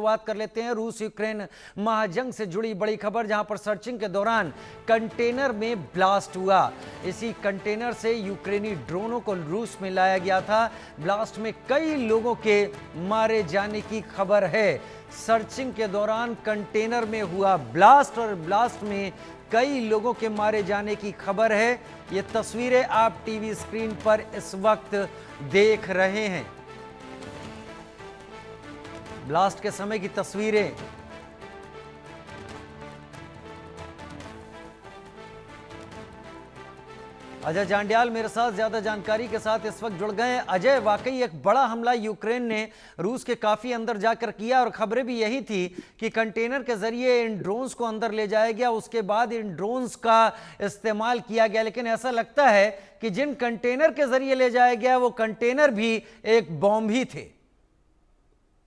शुरुआत कर लेते हैं रूस यूक्रेन महाजंग से जुड़ी बड़ी खबर, जहां पर सर्चिंग के दौरान कंटेनर में ब्लास्ट हुआ। इसी कंटेनर से यूक्रेनी ड्रोनों को रूस में लाया गया था। ब्लास्ट में कई लोगों के मारे जाने की खबर है। सर्चिंग के दौरान कंटेनर में हुआ ब्लास्ट और ब्लास्ट में कई लोगों के मारे जाने की खबर है। ये तस्वीरें आप टीवी स्क्रीन पर इस वक्त देख रहे हैं। ब्लास्ट के समय की तस्वीरें। अजय जांड्याल मेरे साथ ज्यादा जानकारी के साथ इस वक्त जुड़ गए हैं। अजय, वाकई एक बड़ा हमला यूक्रेन ने रूस के काफी अंदर जाकर किया और खबरें भी यही थी कि कंटेनर के जरिए इन ड्रोन्स को अंदर ले जाया गया, उसके बाद इन ड्रोन्स का इस्तेमाल किया गया। लेकिन ऐसा लगता है कि जिन कंटेनर के जरिए ले जाया गया वो कंटेनर भी एक बॉम्ब ही थे।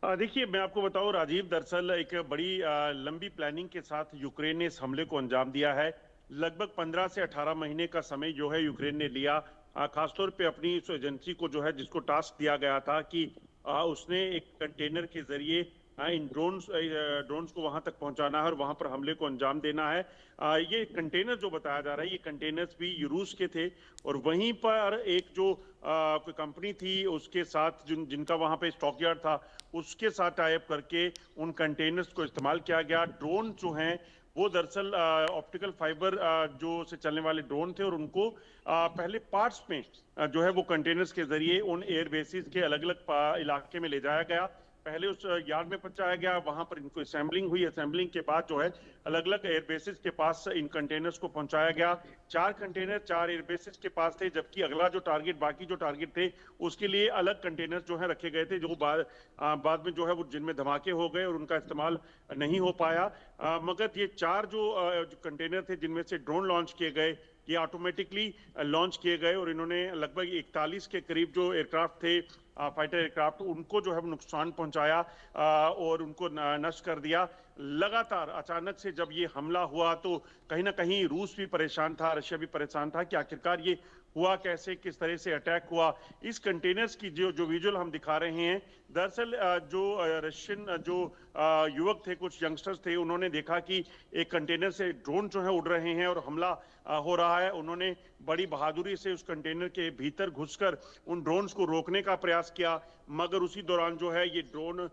देखिए, मैं आपको बताऊं राजीव, दरअसल एक बड़ी लंबी प्लानिंग के साथ यूक्रेन ने इस हमले को अंजाम दिया है। लगभग 15 से 18 महीने का समय जो है यूक्रेन ने लिया, खासतौर पे अपनी उस एजेंसी को जो है जिसको टास्क दिया गया था कि उसने एक कंटेनर के जरिए इन ड्रोन्स को वहां तक पहुंचाना है और वहां पर हमले को अंजाम देना है। ये कंटेनर जो बताया जा रहा है, ये कंटेनर्स भी रूस के थे और वहीं पर एक जो कोई कंपनी थी उसके साथ जिनका वहां पे स्टॉक यार्ड था, उसके साथ टाइप करके उन कंटेनर्स को इस्तेमाल किया गया। ड्रोन जो हैं वो दरअसल ऑप्टिकल फाइबर जो से चलने वाले ड्रोन थे और उनको पहले पार्ट्स में जो है वो कंटेनर्स के जरिए उन एयर बेसिस के अलग अलग इलाके में ले जाया गया। पहले उस यार्ड में पहुंचाया गया, वहां पर इनको असेंबलिंग हुई। असेंबलिंग के बाद जो है अलग अलग एयर बेसिस के पास इन कंटेनर्स को पहुंचाया गया। 4 कंटेनर 4 एयर बेसिस के पास थे, जबकि अगला जो टारगेट, बाकी जो टारगेट थे उसके लिए अलग कंटेनर्स जो है रखे गए थे, जो बाद में जो है वो जिनमें धमाके हो गए और उनका इस्तेमाल नहीं हो पाया। मगर ये 4 जो कंटेनर थे जिनमें से ड्रोन लॉन्च किए गए, ये ऑटोमेटिकली लॉन्च किए गए और इन्होंने लगभग 41 के करीब जो एयरक्राफ्ट थे, फाइटर एयरक्राफ्ट, उनको जो है नुकसान पहुंचाया और उनको नष्ट कर दिया। लगातार अचानक से जब ये हमला हुआ तो कहीं ना कहीं रूस भी परेशान था, रशिया भी परेशान था कि आखिरकार ये हुआ कैसे, किस तरह से अटैक हुआ। इस कंटेनर्स की जो विजुअल हम दिखा रहे हैं, दरअसल जो रशियन जो युवक थे, कुछ यंगस्टर्स थे, उन्होंने देखा कि एक कंटेनर से ड्रोन जो है उड़ रहे हैं और हमला हो रहा है। उन्होंने बड़ी बहादुरी से उस कंटेनर के भीतर घुसकर उन ड्रोन्स को रोकने का प्रयास किया, मगर उसी दौरान जो है ये ड्रोन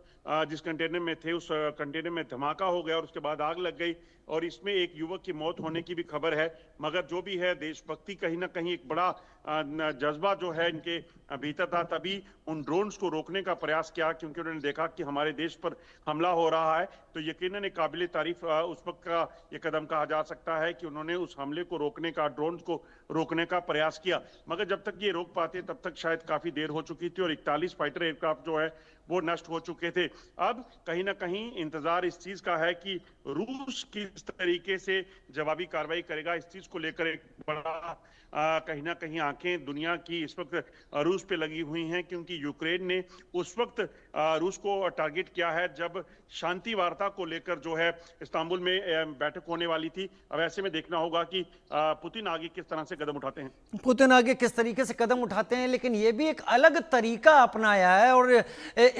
जिस कंटेनर में थे उस कंटेनर में धमाका हो गया और उसके बाद आग लग गई और इसमें एक युवक की मौत होने की भी खबर है। मगर जो भी है, देशभक्ति कहीं ना कहीं एक बड़ा जज्बा जो है इनके भीतर था, तभी उन ड्रोन्स को रोकने का प्रयास किया, क्योंकि उन्होंने देखा कि हमारे देश पर हमला हो रहा है। तो यकीनन एक काबिल तारीफ उस वक्त का ये कदम कहा जा सकता है कि उन्होंने उस हमले को रोकने का, ड्रोन्स को रोकने का प्रयास किया। मगर जब तक ये रोक पाते तब तक शायद काफी देर हो चुकी थी और 41 फाइटर एयरक्राफ्ट जो है वो नष्ट हो चुके थे। अब कहीं ना कहीं इंतजार इस चीज का है कि रूस किस तरीके से जवाबी कार्रवाई करेगा। इस चीज को लेकर एक बड़ा कहीं ना कहीं आंखें दुनिया की इस वक्त रूस पे लगी हुई हैं, क्योंकि यूक्रेन ने उस वक्त रूस को टारगेट किया है जब शांति वार्ता को लेकर जो है इस्तांबुल में बैठक होने वाली थी। अब ऐसे में देखना होगा कि पुतिन आगे किस तरह से कदम उठाते हैं। पुतिन आगे किस तरीके से कदम उठाते हैं, लेकिन ये भी एक अलग तरीका अपनाया है और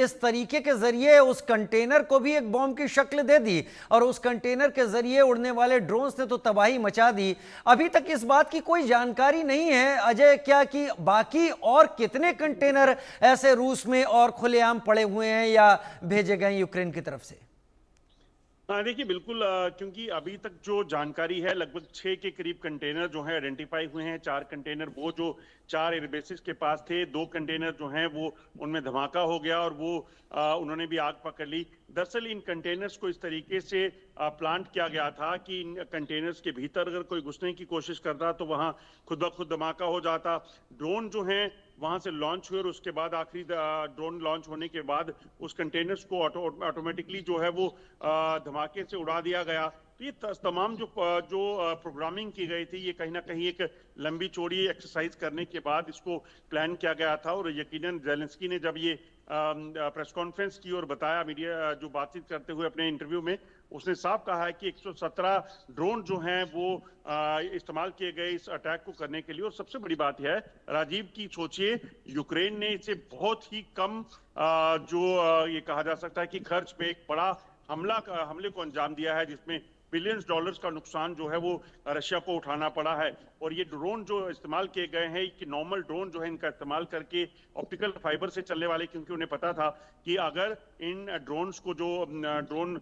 इस तरीके के जरिए उस कंटेनर को भी एक बॉम्ब की शक्ल दे दी और उस कंटेनर के जरिए उड़ने वाले ड्रोन्स ने तो तबाही मचा दी। अभी तक इस बात की कोई जानकारी नहीं है अजय, क्या कि बाकी और कितने कंटेनर ऐसे रूस में और खुलेआम पड़े हुए हैं या भेजे गए यूक्रेन की तरफ से? देखिए, बिल्कुल, क्योंकि अभी तक जो जानकारी है लगभग 6 के करीब कंटेनर जो है आइडेंटिफाई हुए हैं। 4 कंटेनर वो जो 4 एयरबेसिस के पास थे, 2 कंटेनर जो हैं वो उनमें धमाका हो गया और वो उन्होंने भी आग पकड़ ली। दरअसल इन कंटेनर्स को इस तरीके से प्लांट किया गया था कि इन कंटेनर्स के भीतर अगर कोई घुसने की कोशिश करता तो वहां खुद ब खुद धमाका हो जाता। ड्रोन जो हैं वहां से लॉन्च हुए और उसके बाद आखिरी ड्रोन लॉन्च होने के बाद उस कंटेनर्स को ऑटोमेटिकली जो है वो धमाके से उड़ा दिया गया। तो ये तमाम जो प्रोग्रामिंग की गई थी, ये कहीं ना कहीं एक लंबी चौड़ी एक्सरसाइज करने के बाद इसको प्लान किया गया था और यकीनन ज़ेलेंस्की ने जब ये प्रेस कॉन्फ्रेंस की और बताया, मीडिया जो बातचीत करते हुए अपने इंटरव्यू में उसने साफ कहा है कि 117 ड्रोन जो हैं वो इस्तेमाल किए गए इस अटैक को करने के लिए। और सबसे बड़ी बात यह है राजीव की, सोचिए यूक्रेन ने इसे बहुत ही कम ये कहा जा सकता है कि खर्च पे एक बड़ा हमले को अंजाम दिया है, जिसमें बिलियंस डॉलर्स का नुकसान जो है वो रशिया को उठाना पड़ा है। और ये ड्रोन जो इस्तेमाल किए गए हैं कि नॉर्मल ड्रोन जो है इनका इस्तेमाल करके ऑप्टिकल फाइबर से चलने वाले, क्योंकि उन्हें पता था कि अगर इन ड्रोन्स को जो ड्रोन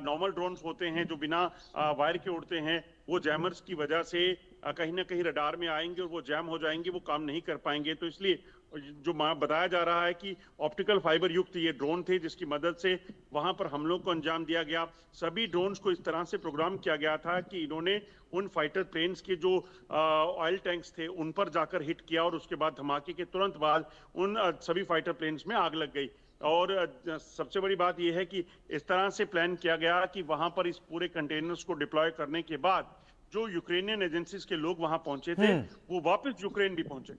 नॉर्मल ड्रोन्स होते हैं जो बिना वायर के उड़ते हैं, वो जैमर्स की वजह से कहीं ना कहीं रडार में आएंगे और वो जैम हो जाएंगे, वो काम नहीं कर पाएंगे। तो इसलिए जो बताया जा रहा है कि ऑप्टिकल फाइबर युक्त ये ड्रोन थे, जिसकी मदद से वहां पर हमलों को अंजाम दिया गया। सभी ड्रोन्स को इस तरह से प्रोग्राम किया गया था कि इन्होंने उन फाइटर प्लेन्स के जो ऑयल टैंक्स थे उन पर जाकर हिट किया और उसके बाद धमाके के तुरंत बाद उन सभी फाइटर प्लेन्स में आग लग गई। और सबसे बड़ी बात यह है कि इस तरह से प्लान किया गया कि वहां पर इस पूरे कंटेनर्स को डिप्लॉय करने के बाद जो यूक्रेनियन एजेंसीज के लोग वहां पहुंचे थे वो वापस यूक्रेन भी पहुंचे।